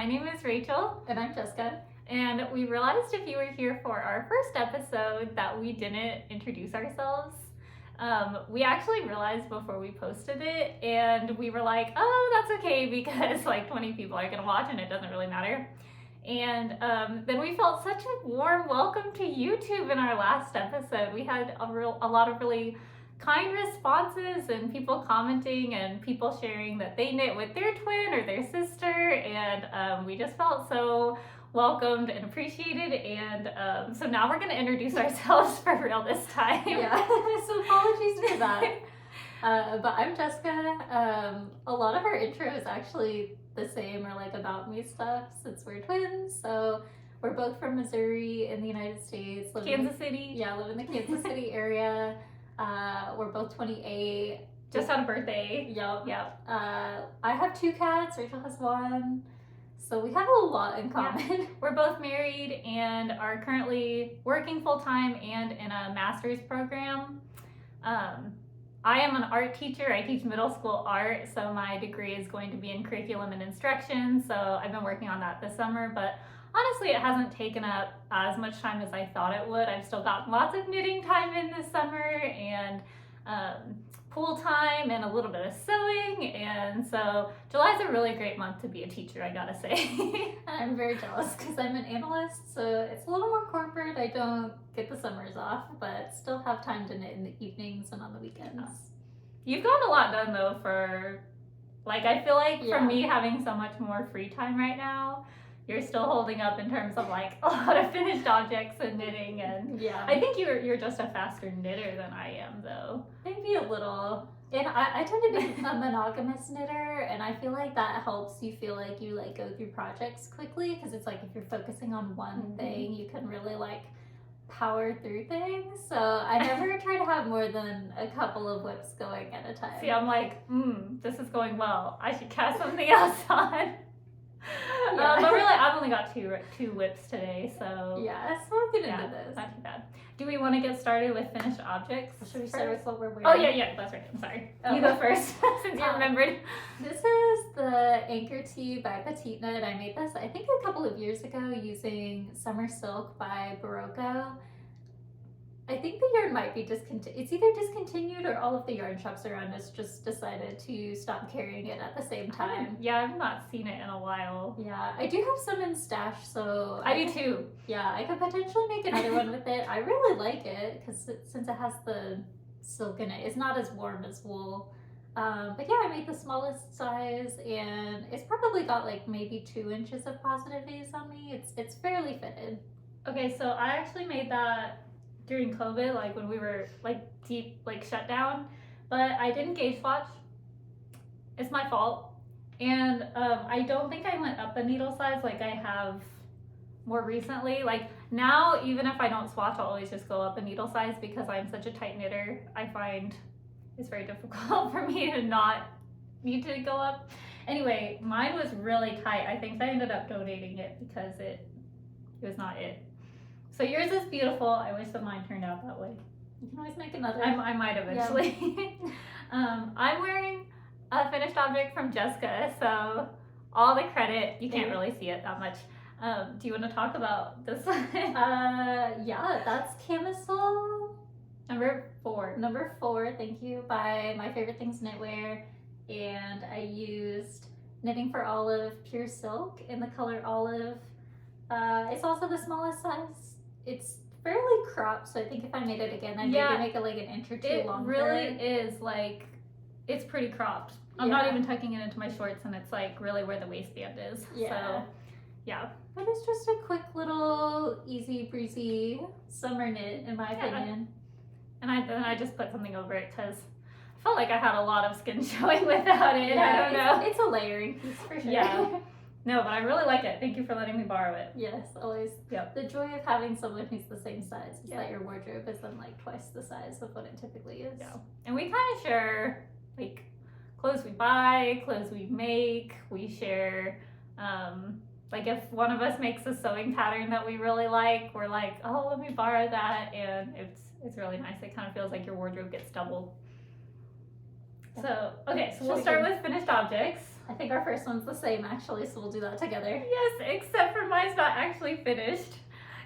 My name is Rachel. And I'm Jessica. And we realized if you were here for our first episode that we didn't introduce ourselves. We actually realized before we posted it, and we were like, oh, that's okay because like 20 people are going to watch and it doesn't really matter. And then we felt such a warm welcome to YouTube in our last episode. We had a lot of really kind responses and people commenting and people sharing that they knit with their twin or their sister, and we just felt so welcomed and appreciated, and so now we're going to introduce ourselves for real this time. Yeah, so apologies for that. But I'm Jessica. A lot of our intro is actually the same or like about me stuff since we're twins. So we're both from Missouri in the United States. Kansas City. Yeah, live in the Kansas City area. We're both 28. Just had a birthday. Yep. I have 2 cats. Rachel has 1. So we have a lot in common. Yeah. We're both married and are currently working full-time and in a master's program. I am an art teacher. I teach middle school art, so my degree is going to be in curriculum and instruction. So I've been working on that this summer, but honestly, it hasn't taken up as much time as I thought it would. I've still got lots of knitting time in this summer and pool time and a little bit of sewing, and so July's a really great month to be a teacher, I gotta say. I'm very jealous because I'm an analyst, so it's a little more corporate. I don't get the summers off, but still have time to knit in the evenings and on the weekends. You've gotten a lot done though for, like, I feel like for me having so much more free time right now, you're still holding up in terms of like a lot of finished objects and knitting, and I think you're just a faster knitter than I am though. Maybe a little. And I tend to be a monogamous knitter, and I feel like that helps you feel like you like go through projects quickly, because it's like if you're focusing on one thing, you can really like power through things. So I never try to have more than a couple of whips going at a time. See, I'm like, this is going well. I should cast something else on. But really, I've only got two whips today, so yeah, so we'll get into this. Not too bad. Do we want to get started with finished objects? Should we start with what we're wearing? Oh yeah, that's right. I'm sorry. You go first, since you remembered. This is the Anker tee by Petit Knit. I made this, I think, a couple of years ago using Summer Silk by Berroco. I think the yarn might be discontinued. It's either discontinued or all of the yarn shops around us just decided to stop carrying it at the same time. Yeah, I've not seen it in a while. Yeah, I do have some in stash, so... I do too. Yeah, I could potentially make another one with it. I really like it, because since it has the silk in it, it's not as warm as wool. But yeah, I made the smallest size, and it's probably got like maybe 2 inches of positive V's on me. It's fairly fitted. Okay, so I actually made that during COVID, like when we were like deep like shut down, but I didn't gauge swatch. It's my fault, and I don't think I went up a needle size like I have more recently. Like now, even if I don't swatch, I'll always just go up a needle size because I'm such a tight knitter. I find it's very difficult for me to not need to go up. Anyway, mine was really tight. I think I ended up donating it because it was not it. So yours is beautiful. I wish that mine turned out that way. You can always make another. I might eventually. Yeah. I'm wearing a finished object from Jessica, so all the credit. You can't really see it that much. Do you want to talk about this one? Yeah, that's Camisole. Number 4. Number 4, thank you, by My Favorite Things Knitwear. And I used Knitting for Olive Pure Silk in the color olive. It's also the smallest size. It's fairly cropped, so I think if I made it again, I'd maybe make it like an inch or 2 longer. It really is like, it's pretty cropped. I'm not even tucking it into my shorts, and it's like really where the waistband is. Yeah. So, yeah. But it's just a quick little easy breezy summer knit, in my opinion. And I just put something over it because I felt like I had a lot of skin showing without it. Yeah, I don't know. It's a layering piece for sure. Yeah. No, but I really like it. Thank you for letting me borrow it. Yes, always. Yep. The joy of having someone who's the same size is that your wardrobe is then like twice the size of what it typically is. Yeah. And we kind of share like clothes we buy, clothes we make. We share, like if one of us makes a sewing pattern that we really like, we're like, oh, let me borrow that. And it's really nice. It kind of feels like your wardrobe gets doubled. So, okay, so we'll start with finished objects. I think our first one's the same actually, so we'll do that together. Yes, except for mine's not actually finished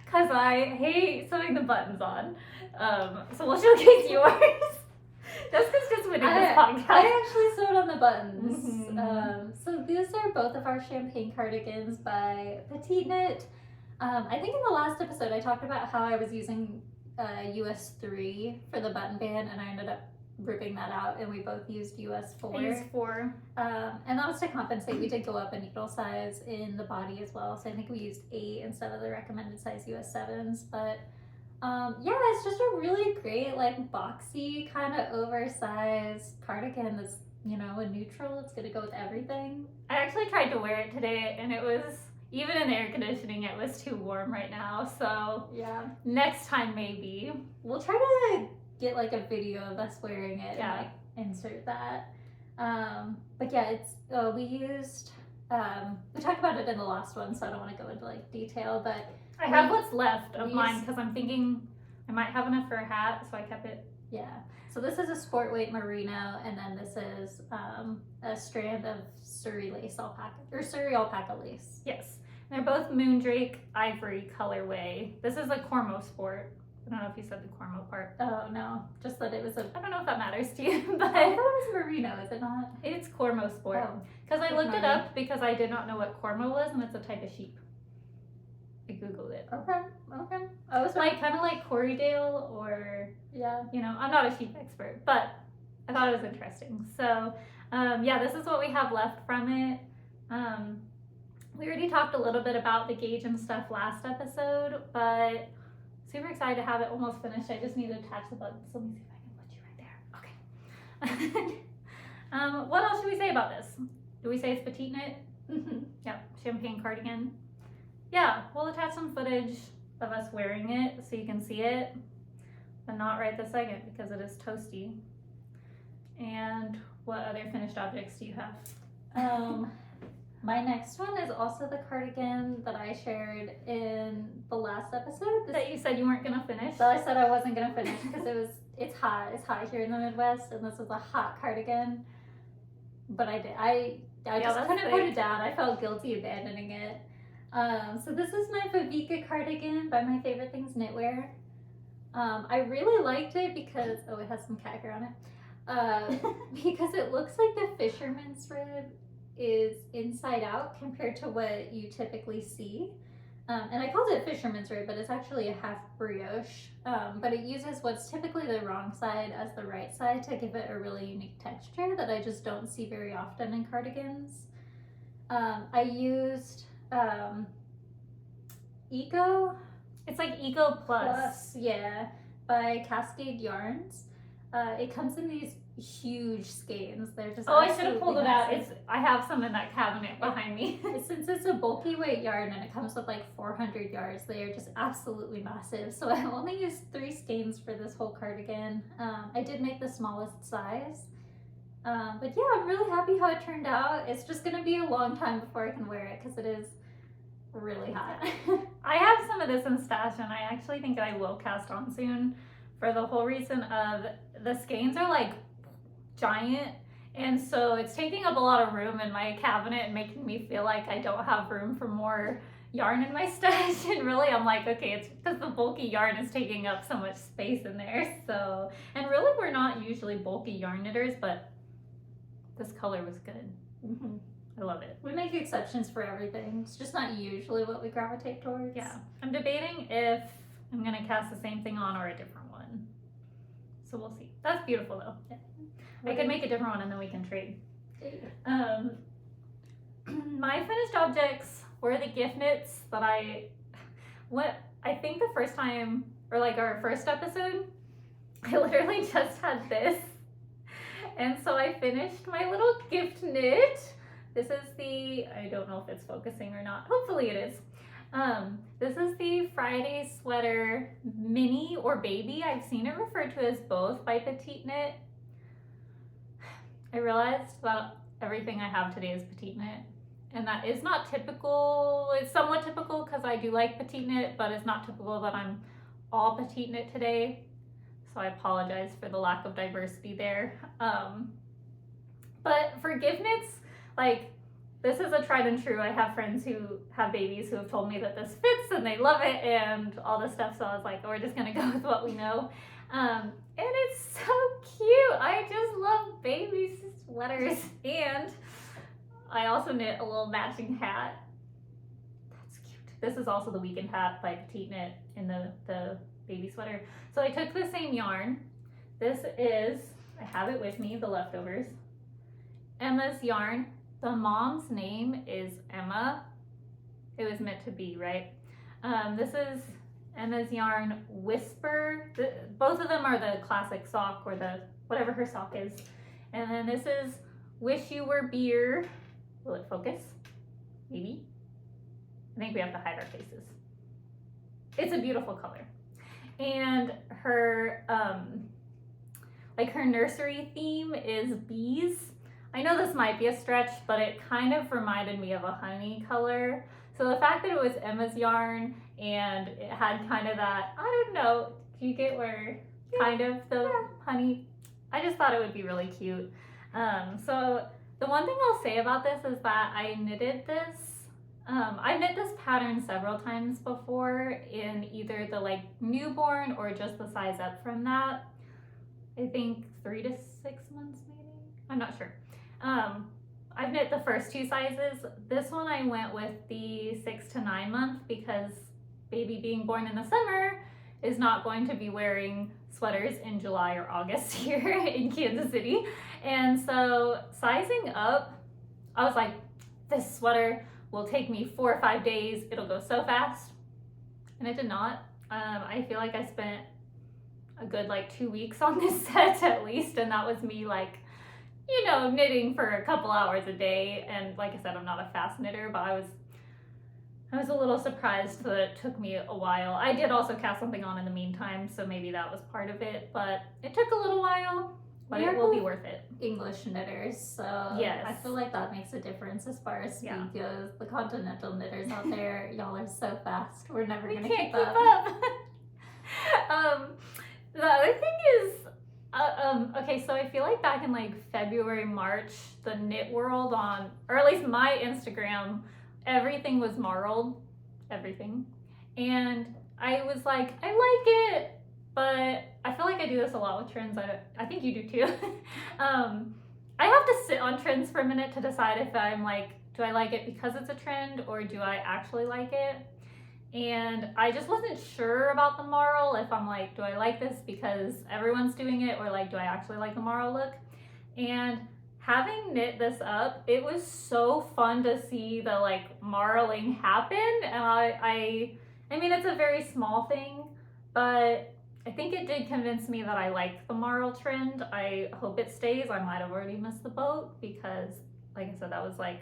because I hate sewing the buttons on. So we'll showcase yours. Jessica's just winning this podcast. I actually sewed on the buttons. Mm-hmm. So these are both of our champagne cardigans by Petit Knit. I think in the last episode I talked about how I was using US 3 for the button band, and I ended up ripping that out, and we both used US 4. I used 4. And that was to compensate. We did go up a needle size in the body as well, so I think we used 8 instead of the recommended size US 7s. But yeah, it's just a really great, like, boxy, kind of oversized cardigan that's, you know, a neutral. It's gonna go with everything. I actually tried to wear it today, and it was, even in the air conditioning, it was too warm right now. So Yeah. next time maybe. We'll try to get, like, a video of us wearing it Yeah. and, like, insert that. But yeah, it's, we used, we talked about it in the last one, so I don't want to go into, like, detail, but I have what's left of we mine use- because I'm thinking I might have enough for a hat, so I kept it. yeah. So this is a sport weight merino, and then this is a strand of Suri lace alpaca, or Suri alpaca lace. Yes. They're both Moondrake Ivory colorway. This is a Cormo sport. I don't know if you said the Cormo part. Oh no, just that it was a. I don't know if that matters to you, I but thought it was merino, is it not? it's Cormo sport. Oh, Because I looked it Ignore up because I did not know what Cormo was, and it's a type of sheep. I googled it. okay. I was Like kind of like Corriedale, or yeah. you know, I'm not a sheep expert, but I thought it was interesting. So yeah, this is what we have left from it. We already talked a little bit about the gauge and stuff last episode, but super excited to have it almost finished. I just need to attach the buttons. So let me see if I can put you right there. Okay. What else should we say about this? Do we say it's Petit Knit? Yep, champagne cardigan. Yeah, we'll attach some footage of us wearing it so you can see it, but not right this second because it is toasty. And what other finished objects do you have? My next one is also the cardigan that I shared in the last episode. That you said you weren't gonna finish. So I said I wasn't gonna finish because it's hot. It's hot here in the Midwest, and this is a hot cardigan. But I did. I just couldn't put it down. I felt guilty abandoning it. So this is my Viveka cardigan by My Favorite Things Knitwear. I really liked it because it has some cat hair on it. Because it looks like the fisherman's rib is inside out compared to what you typically see. And I called it fisherman's rib, but it's actually a half brioche. But it uses what's typically the wrong side as the right side to give it a really unique texture that I just don't see very often in cardigans. I used Eco It's like Eco Plus. yeah, by Cascade Yarns. It comes in these huge skeins. They're just Oh, I should have pulled it out. massive. I have some in that cabinet behind me. Since it's a bulky weight yarn and it comes with like 400 yards, they are just absolutely massive. So I only used 3 skeins for this whole cardigan. I did make the smallest size. But yeah, I'm really happy how it turned out. It's just going to be a long time before I can wear it because it is really hot. I have some of this in stash, and I actually think I will cast on soon for the whole reason of the skeins are like giant, and so it's taking up a lot of room in my cabinet and making me feel like I don't have room for more yarn in my stash. And really I'm like, okay, it's because the bulky yarn is taking up so much space in there. So, and really we're not usually bulky yarn knitters, but this color was good. Mm-hmm. I love it. We make exceptions for everything. It's just not usually what we gravitate towards. Yeah, I'm debating if I'm gonna cast the same thing on or a different one, so we'll see. That's beautiful though. Yeah. I could make a different one and then we can trade. My finished objects were the gift knits that I think the first time, or like our first episode, I literally just had this, and so I finished my little gift knit. This is the, I don't know if it's focusing or not, hopefully it is. This is the Friday sweater mini or baby. I've seen it referred to as both by Petit Knit. I realized that everything I have today is Petit Knit, and that is not typical. It's somewhat typical because I do like Petit Knit, but it's not typical that I'm all Petit Knit today. So I apologize for the lack of diversity there. But for gift knits, like, this is a tried and true. I have friends who have babies who have told me that this fits and they love it and all this stuff. So I was like, oh, we're just gonna go with what we know. And it's so cute. I just love baby sweaters. And I also knit a little matching hat. That's cute. This is also the weekend hat by Petit Knit in the baby sweater. So I took the same yarn. This is, I have it with me, the leftovers. Emma's yarn. The mom's name is Emma. It was meant to be, right? This is Emma's yarn Whisper. Both of them are the classic sock or the whatever her sock is. And then this is Wish You Were Beer. Will it focus? Maybe. I think we have to hide our faces. It's a beautiful color. And her her nursery theme is bees. I know this might be a stretch, but it kind of reminded me of a honey color. So the fact that it was Emma's yarn and it had kind of that, I don't know, do you get where kind of the honey? I just thought it would be really cute. So the one thing I'll say about this is that I knitted this. I knit this pattern several times before in either the like newborn or just the size up from that. I think 3 to 6 months maybe. I'm not sure. I've knit the first 2 sizes. This one I went with the 6 to 9 month because baby being born in the summer is not going to be wearing sweaters in July or August here in Kansas City. And so sizing up, I was like, this sweater will take me 4 or 5 days. It'll go so fast. And it did not. I feel like I spent a good like 2 weeks on this set at least. And that was me like, you know, knitting for a couple hours a day. And like I said, I'm not a fast knitter, but I was a little surprised that it took me a while. I did also cast something on in the meantime, so maybe that was part of it, but it took a little while, but it will be worth it. English knitters, so yes. I feel like that makes a difference as far as speed goes. The continental knitters out there, y'all are so fast. We're never going to keep up. The other thing is, okay, so I feel like back in like February, March, the knit world on, or at least my Instagram, everything was marled, everything. And I was like, I like it, but I feel like I do this a lot with trends. I think you do too. I have to sit on trends for a minute to decide if I'm like, do I like it because it's a trend or do I actually like it? And I just wasn't sure about the marl, if I'm like, do I like this because everyone's doing it, or like, do I actually like the marl look? And having knit this up, it was so fun to see the like marling happen. And I mean, it's a very small thing, but I think it did convince me that I like the marl trend. I hope it stays. I might have already missed the boat because, like I said, that was like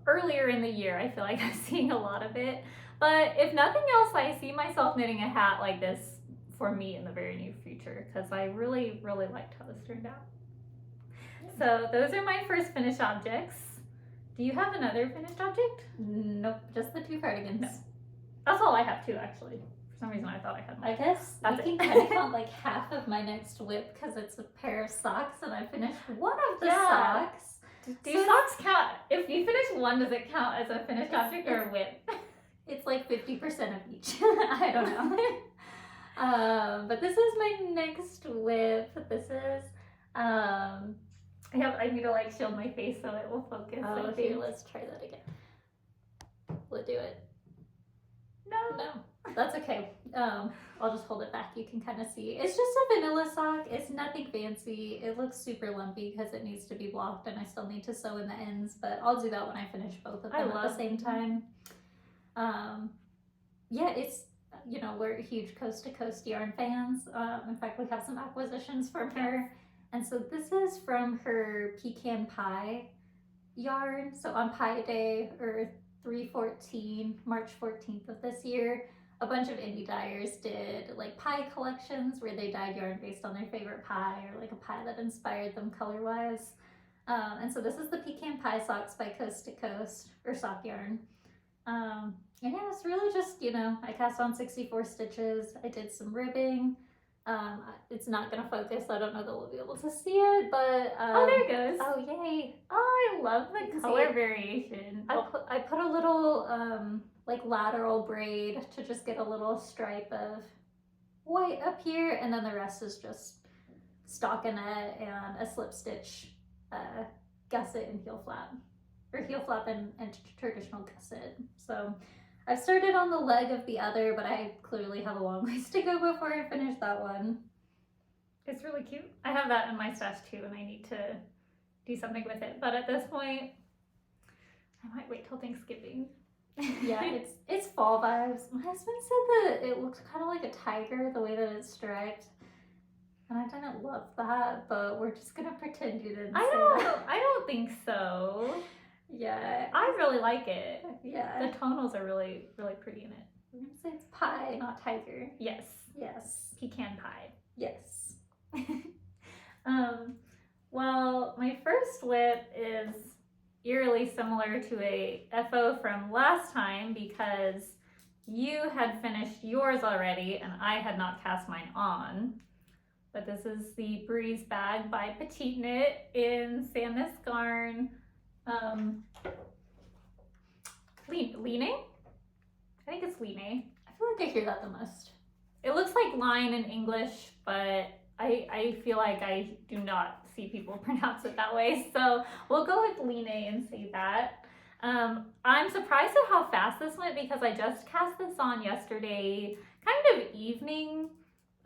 earlier in the year. I feel like I'm seeing a lot of it. But if nothing else, I see myself knitting a hat like this for me in the very near future because I really, really liked how this turned out. So those are my first finished objects. Do you have another finished object? Nope, just the 2 cardigans. No. That's all I have too, actually. For some reason I thought I had more. I guess I can kind of count like half of my next whip because it's a pair of socks and I finished one of the socks. Do socks count? If you finish one, does it count as a finished object or a whip? It's like 50% of each. I don't know. But this is my next whip. This is I need to like shield my face so it will focus. Oh, here, let's try that again. Will it do it? No. That's okay. I'll just hold it back. You can kind of see. It's just a vanilla sock. It's nothing fancy. It looks super lumpy because it needs to be blocked and I still need to sew in the ends, but I'll do that when I finish both of them at the same time. Yeah, it's, you know, we're huge coast to coast yarn fans. In fact, we have some acquisitions from her. And so this is from her Pecan Pie yarn. So on Pie Day, or 3/14, March 14th of this year, a bunch of indie dyers did like pie collections where they dyed yarn based on their favorite pie or like a pie that inspired them color-wise. And so this is the Pecan Pie Socks by Coast to Coast, or Sock Yarn. And yeah, it's really just, you know, I cast on 64 stitches. I did some ribbing. It's not gonna focus, so I don't know that we'll be able to see it, but Oh, there it goes. oh yay! Oh, I love You the can color see it. variation. I put a little like lateral braid to just get a little stripe of white up here, and then the rest is just stockinette and a slip stitch gusset and heel flap, or heel flap and traditional gusset. So I've started on the leg of the other, but I clearly have a long ways to go before I finish that one. It's really cute. I have that in my stash too, and I need to do something with it. But at this point, I might wait till Thanksgiving. Yeah, it's fall vibes. My husband said that it looks kind of like a tiger the way that it's striped, and I didn't love that, but we're just gonna pretend you didn't say that. I don't think so. Yeah, I really like it. yeah. The tonals are really, really pretty in it. We're gonna say it's pie, not tiger. Yes. Yes. Pecan pie. Yes. Well, my first whip is eerily similar to a FO from last time because you had finished yours already and I had not cast mine on. But this is the Breeze bag by Petit Knit in Sandnes Garn. Line? I think it's Line. I feel like I hear that the most. It looks like line in English, but I feel like I do not see people pronounce it that way. So we'll go with Line and say that. I'm surprised at how fast this went because I just cast this on yesterday, kind of evening.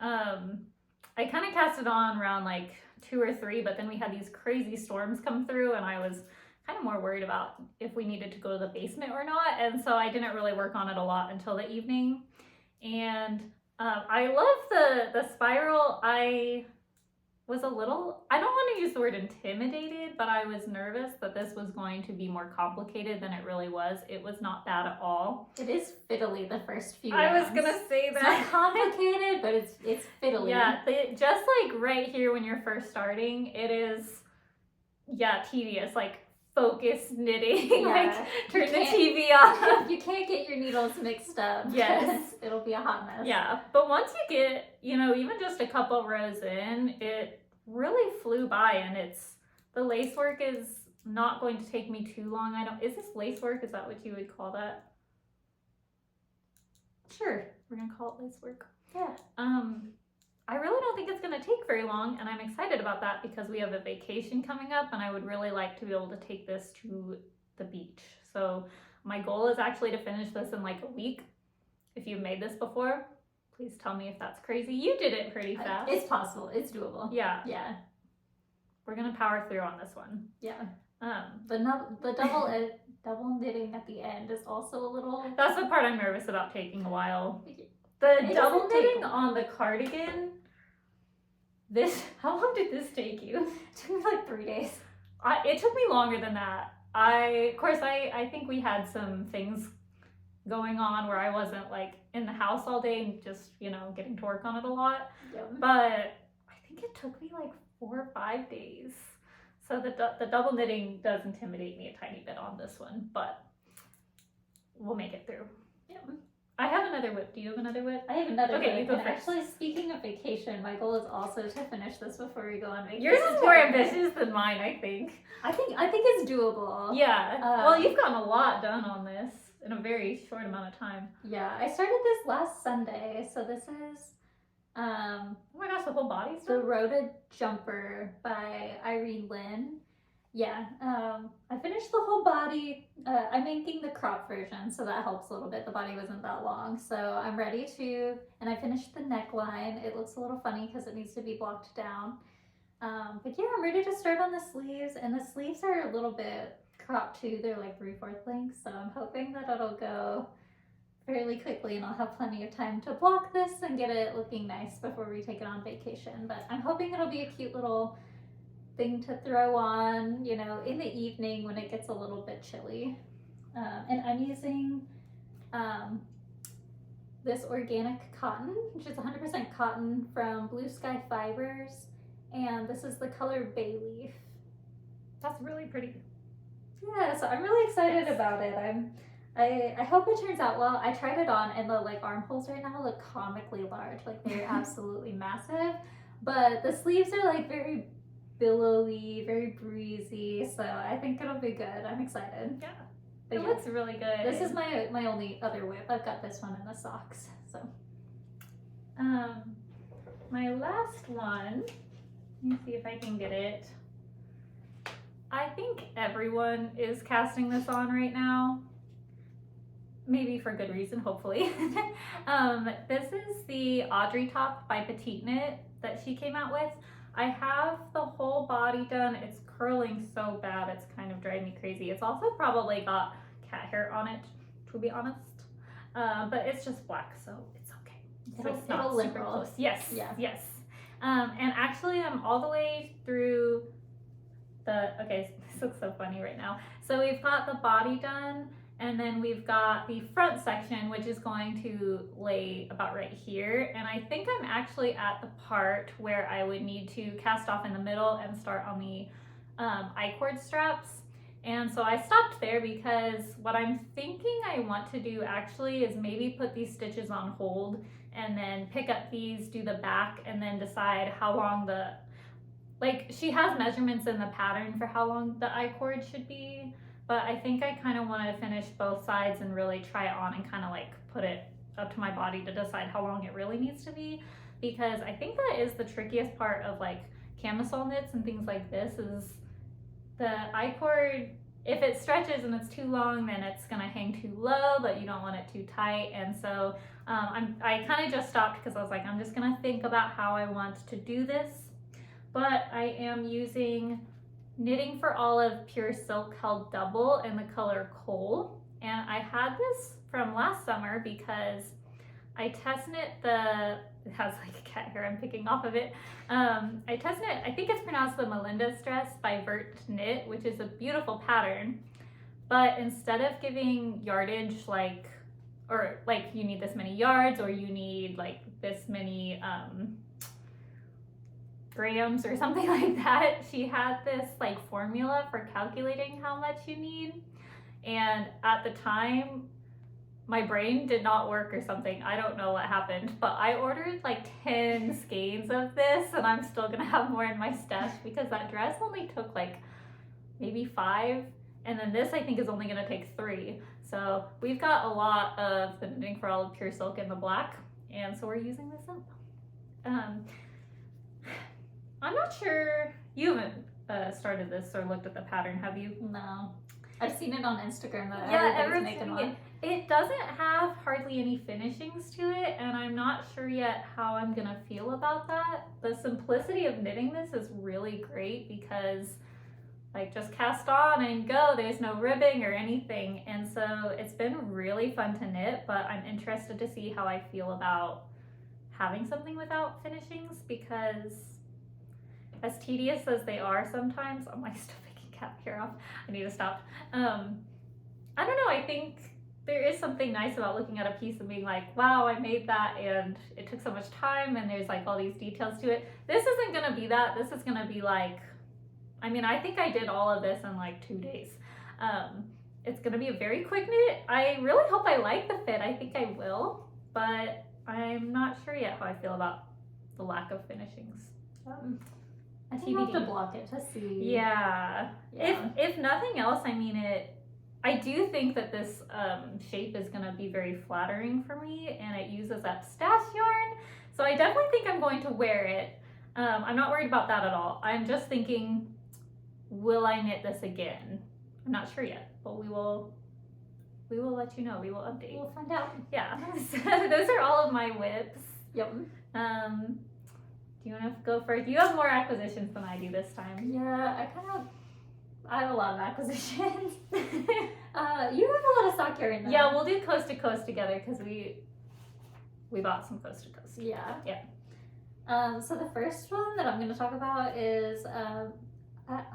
I kind of cast it on around like 2 or 3, but then we had these crazy storms come through and I was kind of more worried about if we needed to go to the basement or not. And so I didn't really work on it a lot until the evening. And I love the spiral. I was a little, I don't want to use the word intimidated, but I was nervous that this was going to be more complicated than it really was. It was not bad at all. It is fiddly the first few I was rounds. gonna say It's that. not complicated, but it's fiddly. Yeah, just like right here when you're first starting, it is, yeah, tedious. Like focus knitting, Yeah. like turn the can't- TV off. You can't get your needles mixed up. Yes. It'll be a hot mess. Yeah, but once you get, even just a couple rows in, it really flew by, and the lace work is not going to take me too long. Is this lace work? Is that what you would call that? Sure. We're gonna call it lace work. Yeah. I really don't think it's gonna take very long, and I'm excited about that because we have a vacation coming up, and I would really like to be able to take this to the beach. So my goal is actually to finish this in like a week. If you've made this before, please tell me if that's crazy. You did it pretty fast. It's possible. It's doable. Yeah, Yeah. we're gonna power through on this one. Yeah. The double knitting at the end is also a little. That's the part I'm nervous about taking a while. It The double doesn't take knitting long. on the cardigan. How long did this take you? It took me like 3 days. It took me longer than that. I think we had some things going on where I wasn't like in the house all day and just, getting to work on it a lot. Yep. But I think it took me like 4 or 5 days. So the double knitting does intimidate me a tiny bit on this one, but we'll make it through. Yep. I have another whip. Do you have another whip? I have another Okay, one. you go And first. actually, speaking of vacation, my goal is also to finish this before we go on vacation. Yours is more together. ambitious than mine, I think. I think it's doable. Yeah. Um, Well, you've gotten a lot done on this in a very short amount of time. Yeah, I started this last Sunday, so this is Oh my gosh, the whole body's the done? Rhoda Jumper by Irene Lynn. Yeah, I finished the whole body. I'm making the crop version, so that helps a little bit. The body wasn't that long, so I'm ready to, and I finished the neckline. It looks a little funny because it needs to be blocked down. But yeah, I'm ready to start on the sleeves, and the sleeves are a little bit cropped too. They're like 3/4 length, so I'm hoping that it'll go fairly quickly and I'll have plenty of time to block this and get it looking nice before we take it on vacation. But I'm hoping it'll be a cute little thing to throw on, in the evening when it gets a little bit chilly. And I'm using this organic cotton, which is 100% cotton from Blue Sky Fibers, and this is the color Bay Leaf. That's really pretty. Yeah, so I'm really excited Yes. about it. I hope it turns out well. I tried it on, and the like armholes right now look comically large. Like they're absolutely massive. But the sleeves are like very billowy, very breezy. So I think it'll be good. I'm excited. Yeah. But It looks really good. This is my only other whip. I've got this one in the socks. So my last one, let me see if I can get it. I think everyone is casting this on right now. Maybe for good reason, hopefully. This is the Audrey top by Petit Knit that she came out with. I have the whole body done. It's curling so bad, it's kind of driving me crazy. It's also probably got cat hair on it, to be honest. But it's just black, so it's okay. So it's not super close. Yes, Yeah. yes. And actually I'm all the way through okay, this looks so funny right now. So we've got the body done, and then we've got the front section, which is going to lay about right here. And I think I'm actually at the part where I would need to cast off in the middle and start on the I-cord straps. And so I stopped there because what I'm thinking I want to do actually is maybe put these stitches on hold and then pick up these, do the back, and then decide how long she has measurements in the pattern for how long the I-cord should be, but I think I kind of want to finish both sides and really try it on and kind of like put it up to my body to decide how long it really needs to be, because I think that is the trickiest part of like camisole knits and things like this is the I-cord. If it stretches and it's too long, then it's gonna hang too low, but you don't want it too tight. And so I kind of just stopped because I was like, I'm just gonna think about how I want to do this. But I am using Knitting for Olive Pure Silk held double in the color Coal. And I had this from last summer because I test knit it has like a cat hair I'm picking off of it. I test knit, I think it's pronounced the Melinda's Dress by Petit Knit, which is a beautiful pattern. But instead of giving yardage or you need this many yards or you need like this many grams or something like that, she had this like formula for calculating how much you need, and at the time my brain did not work or something. I don't know what happened, but I ordered like 10 skeins of this, and I'm still gonna have more in my stash because that dress only took like maybe 5, and then this I think is only gonna take 3. So we've got a lot of the Knitting for Olive Pure Silk in the black, and so we're using this up. I'm not sure, you haven't started this or looked at the pattern, have you? No. I've seen it on Instagram that everyone's making making one. It doesn't have hardly any finishings to it, and I'm not sure yet how I'm gonna feel about that. The simplicity of knitting this is really great because like just cast on and go, there's no ribbing or anything, and so it's been really fun to knit, but I'm interested to see how I feel about having something without finishings, because as tedious as they are sometimes, I'm like still picking cat hair off. I need to stop. I don't know, I think there is something nice about looking at a piece and being like, wow, I made that and it took so much time and there's like all these details to it. This isn't gonna be that. This is gonna be like, I mean, I think I did all of this in like 2 days. It's gonna be a very quick knit. I really hope I like the fit. I think I will, but I'm not sure yet how I feel about the lack of finishings. I think we'll have to block it to see. Yeah. If nothing else, I mean, I do think that this shape is going to be very flattering for me, and it uses up stash yarn. So I definitely think I'm going to wear it. I'm not worried about that at all. I'm just thinking, will I knit this again? I'm not sure yet, but we will let you know. We will update. We'll find out. Yeah. So those are all of my whips. Yep. Do you want to go first? You have more acquisitions than I do this time. Yeah, I have a lot of acquisitions. You have a lot of sock yarn though. Yeah, we'll do coast to coast together because we bought some coast to coast. Yeah. Yeah. So the first one that I'm going to talk about is I'm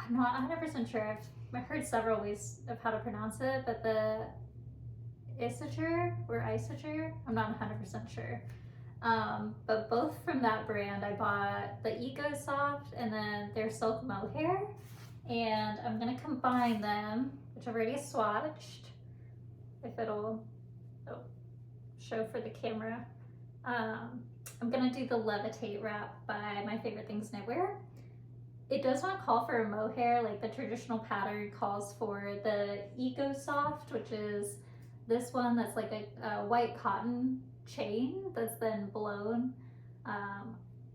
not 100% sure. I've heard several ways of how to pronounce it, but the Isature or Isature, I'm not 100% sure. But both from that brand, I bought the Eco Soft and then their Silk Mohair, and I'm gonna combine them, which I've already swatched. if it'll show for the camera. I'm gonna do the Levitate wrap by My Favorite Things Knitwear. It does not call for a mohair like the traditional pattern calls for the Eco Soft, which is this one that's like a white cotton chain that's then blown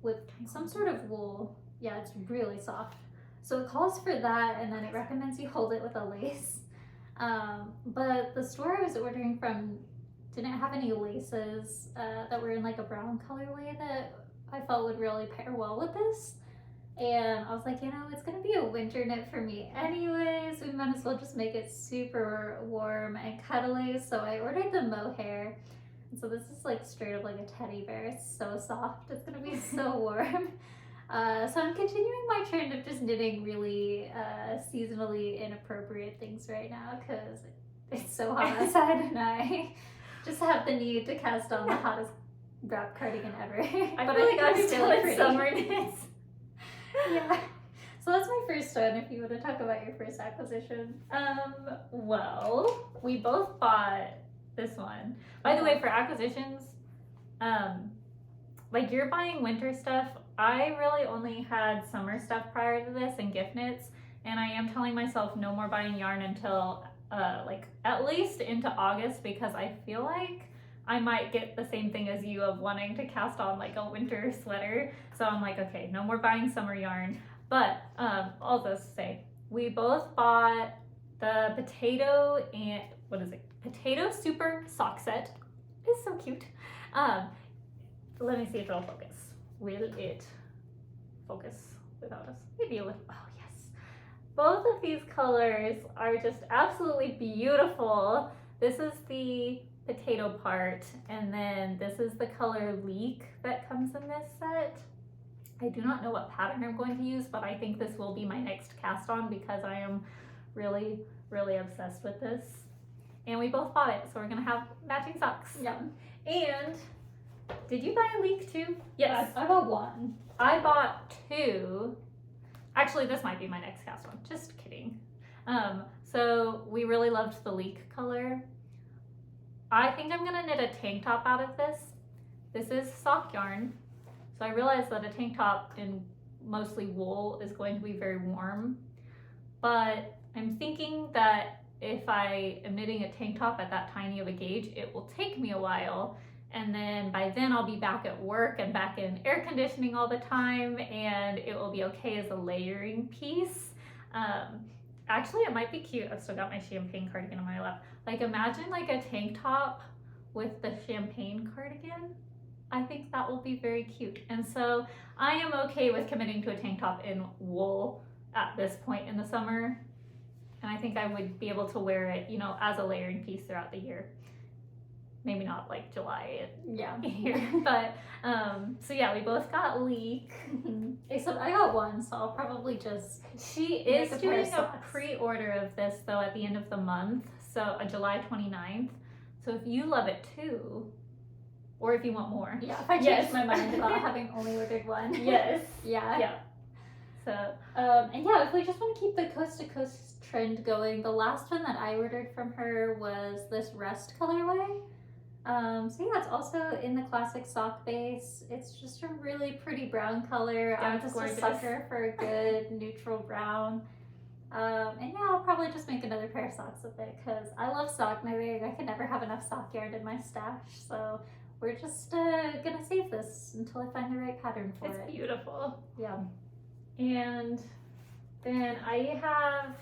with some sort of wool. Yeah, it's really soft. So it calls for that, and then it recommends you hold it with a lace. But the store I was ordering from didn't have any laces that were in like a brown colorway that I felt would really pair well with this. And I was like, you know, it's gonna be a winter knit for me anyways. We might as well just make it super warm and cuddly. So I ordered the mohair. And so this is like straight up like a teddy bear. It's so soft. It's gonna be so warm. So I'm continuing my trend of just knitting really seasonally inappropriate things right now because it's so hot outside and I just have the need to cast on the hottest wrap cardigan ever. I feel like I'm still in summer knits. Yeah. So that's my first one, if you want to talk about your first acquisition. Well, we both bought this one. By the way, for acquisitions, like you're buying winter stuff. I really only had summer stuff prior to this and gift knits, and I am telling myself no more buying yarn until like at least into August, because I feel like I might get the same thing as you of wanting to cast on like a winter sweater. So I'm like, okay, no more buying summer yarn. But I'll just say, we both bought the potato and, what is it? Potato Super sock set. It's so cute. Let me see if it'll focus. Will it focus without us? Maybe it will. Oh yes. Both of these colors are just absolutely beautiful. This is the potato part, and then this is the color leek that comes in this set. I do not know what pattern I'm going to use, but I think this will be my next cast on because I am really, really obsessed with this. And we both bought it, so we're gonna have matching socks. Yeah. And did you buy a leek too? Yes. I bought one. I bought two. Actually, this might be my next cast on. Just kidding. So we really loved the leek color. I think I'm gonna knit a tank top out of this. This is sock yarn. So I realized that a tank top in mostly wool is going to be very warm. But I'm thinking that if I am knitting a tank top at that tiny of a gauge, it will take me a while. And then by then I'll be back at work and back in air conditioning all the time, and it will be okay as a layering piece. Actually, it might be cute. I've still got my champagne cardigan on my lap. Like imagine like a tank top with the champagne cardigan. I think that will be very cute. And so I am okay with committing to a tank top in wool at this point in the summer. And I think I would be able to wear it, you know, as a layering piece throughout the year. Maybe not like July here, but so yeah, we both got leek. Except I got one, so I'll probably just. She is doing a pre-order of this though at the end of the month, so July 29th. So if you love it too, or if you want more, yeah, if I change my mind about having only ordered one, yes, yeah. So and yeah, if we just want to keep the coast to coast trend going, the last one that I ordered from her was this rust colorway. So yeah, it's also in the classic sock base. It's just a really pretty brown color. Yeah, I'm just a sucker for a good neutral brown. And yeah, I'll probably just make another pair of socks with it because I love sock knitting. I can never have enough sock yarn in my stash. So we're just gonna save this until I find the right pattern for it. It's beautiful. Yeah. And then I have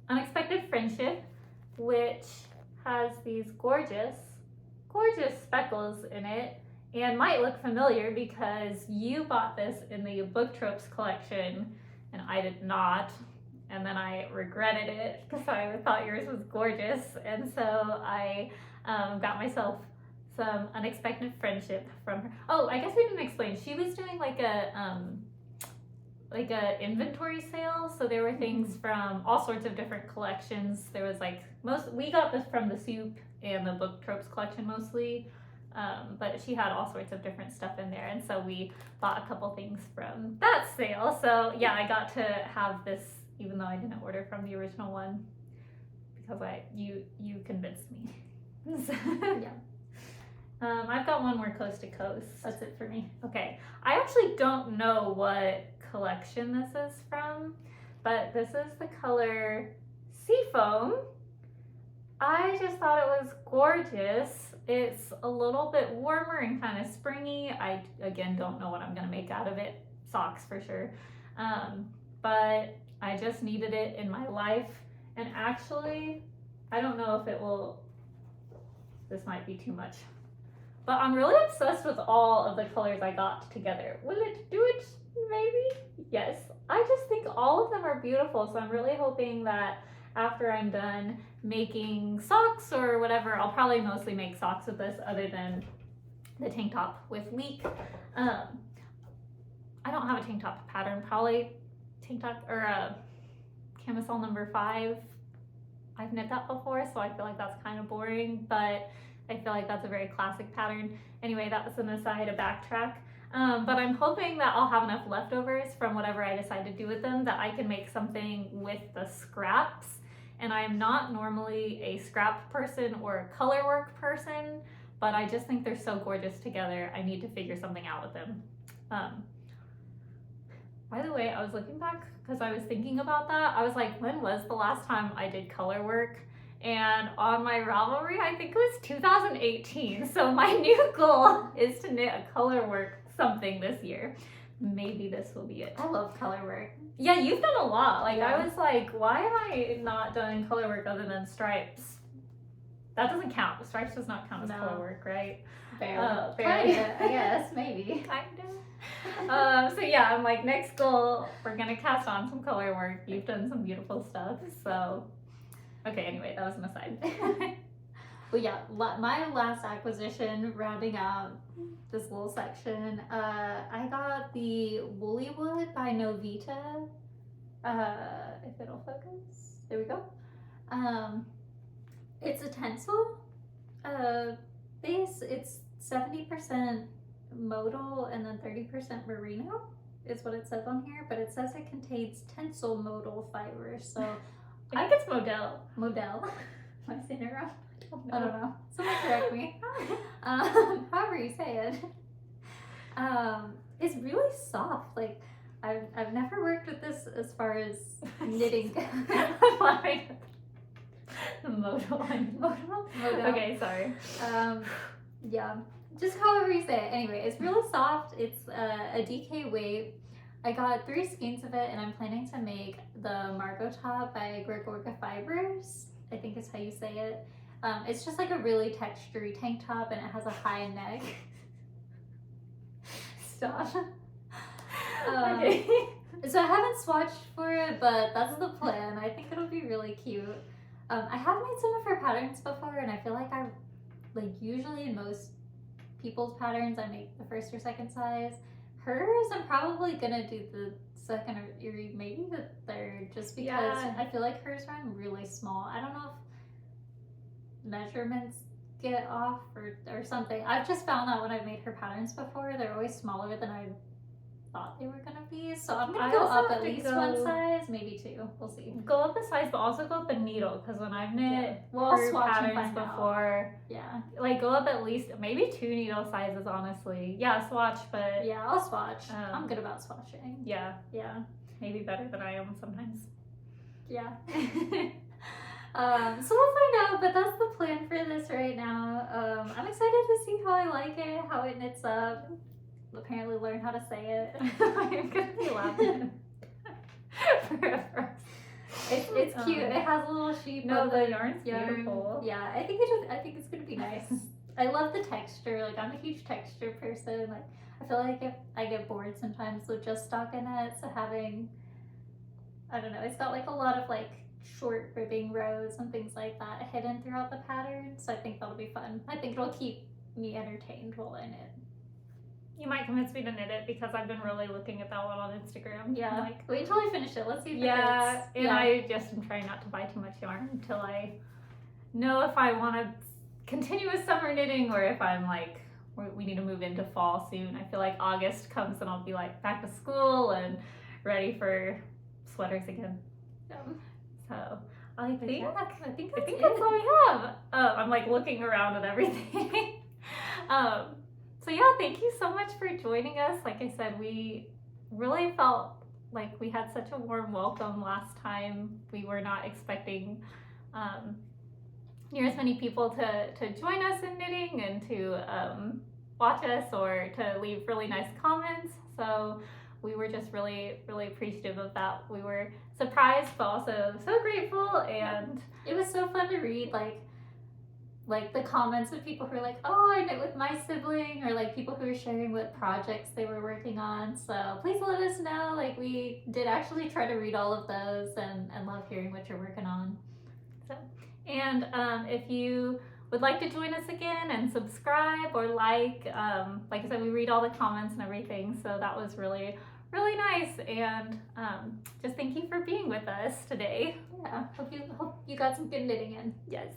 Unexpected Friendship, which has these gorgeous speckles in it, and might look familiar because you bought this in the Book Tropes collection and I did not, and then I regretted it because I thought yours was gorgeous, and so I got myself some Unexpected Friendship from her. Oh, I guess we didn't explain. She was doing like a inventory sale, so there were things from all sorts of different collections. There was like we got this from the Soup and the Book Tropes collection mostly, but she had all sorts of different stuff in there, and so we bought a couple things from that sale. So yeah, I got to have this even though I didn't order from the original one because you convinced me. Yeah. I've got one more coast to coast. That's it for me. Okay, I actually don't know what collection this is from, but this is the color Seafoam. I just thought it was gorgeous. It's a little bit warmer and kind of springy. I, again, don't know what I'm going to make out of it. Socks for sure. But I just needed it in my life. And actually, I don't know if it will, this might be too much. But I'm really obsessed with all of the colors I got together. Will it do it? Maybe? Yes. I just think all of them are beautiful. So I'm really hoping that after I'm done making socks or whatever, I'll probably mostly make socks with this other than the tank top with leek. I don't have a tank top pattern, probably tank top or a camisole number 5. I've knit that before, so I feel like that's kind of boring, but I feel like that's a very classic pattern. Anyway, that was an aside, a backtrack. But I'm hoping that I'll have enough leftovers from whatever I decide to do with them that I can make something with the scraps. And I'm not normally a scrap person or a color work person, but I just think they're so gorgeous together. I need to figure something out with them. By the way, I was looking back because I was thinking about that. I was like, when was the last time I did color work? And on my Ravelry, I think it was 2018. So my new goal is to knit a color work something this year. Maybe this will be it. I love color work. Yeah, you've done a lot. Like, Yeah. I was like, why am I not done color work other than stripes? That doesn't count. Stripes does not count as No. color work, right? Barely. Barely. Kinda, I guess, maybe. Kind of. So yeah, I'm like, next goal, we're gonna cast on some color work. You've done some beautiful stuff. So, okay, anyway, that was an aside. Well, yeah, my last acquisition, rounding out this little section, I got the Woolly Wood by Novita. If it'll focus, there we go. It's a tencel base. It's 70% modal and then 30% merino is what it says on here, but it says it contains tencel modal fibers. So I think it's Model. modal. Am I saying it wrong? No. I don't know. Someone correct me. However you say it. It's really soft. Like I've never worked with this as far as knitting. I'm laughing. The modal. Modal? Okay, sorry. Yeah. Just however you say it. Anyway, it's really soft. It's a DK weight. I got 3 skeins of it, and I'm planning to make the Margot top by Gregoria Fibers. I think is how you say it. It's just like a really textury tank top, and it has a high neck. Stop. Okay. So I haven't swatched for it, but that's the plan. I think it'll be really cute. I have made some of her patterns before, and I feel like usually in most people's patterns, I make the first or second size. Hers, I'm probably gonna do the second or maybe the third, just because Yeah. I feel like hers run really small. I don't know if measurements get off or something. I've just found that when I've made her patterns before, they're always smaller than I thought they were gonna be. So I'm gonna I go also up have at to least go- one size, maybe 2. We'll see. Go up a size, but also go up a needle, because when I've knit Yeah. Well, I'll her swatch and patterns find out. before, Yeah. like go up at least maybe 2 needle sizes, honestly. Yeah, swatch, but Yeah, I'll swatch. I'm Um, good about swatching. yeah, Yeah. maybe better than I am sometimes. Yeah. So we'll find out, but that's the plan for this right now. I'm excited to see how I like it, how it knits up. Apparently learn how to say it. I'm gonna be laughing forever. It's cute. It has a little sheep. No, of the yarn's yarn. beautiful. Yeah, I think it's gonna be nice. I love the texture. Like I'm a huge texture person. Like I feel like if I get bored sometimes with just stockinette, so having, I don't know, it's got like a lot of like short ribbing rows and things like that hidden throughout the pattern. So I think that'll be fun. I think it'll keep me entertained while I knit. You might convince me to knit it because I've been really looking at that one on Instagram. Yeah. Like, Wait until I finish it. Let's see if it yeah, fits. and I just am trying not to buy too much yarn until I know if I want to continue with summer knitting or if I'm like, we need to move into fall soon. I feel like August comes and I'll be like back to school and ready for sweaters again. Yeah. So I think I think that's it. all we have. I'm like looking around at everything. So yeah, thank you so much for joining us. Like I said, we really felt like we had such a warm welcome last time. We were not expecting near as many people to join us in knitting and to watch us or to leave really nice comments. So we were just really, really appreciative of that. We were surprised, but also so grateful, and it was so fun to read like the comments of people who are like, oh, I knit with my sibling, or like people who are sharing what projects they were working on. So please let us know. Like, we did actually try to read all of those and love hearing what you're working on. So, and if you would like to join us again and subscribe or like I said, we read all the comments and everything. So that was really, really nice. And just thank you for being with us today. Yeah, hope you got some good knitting in. Yes.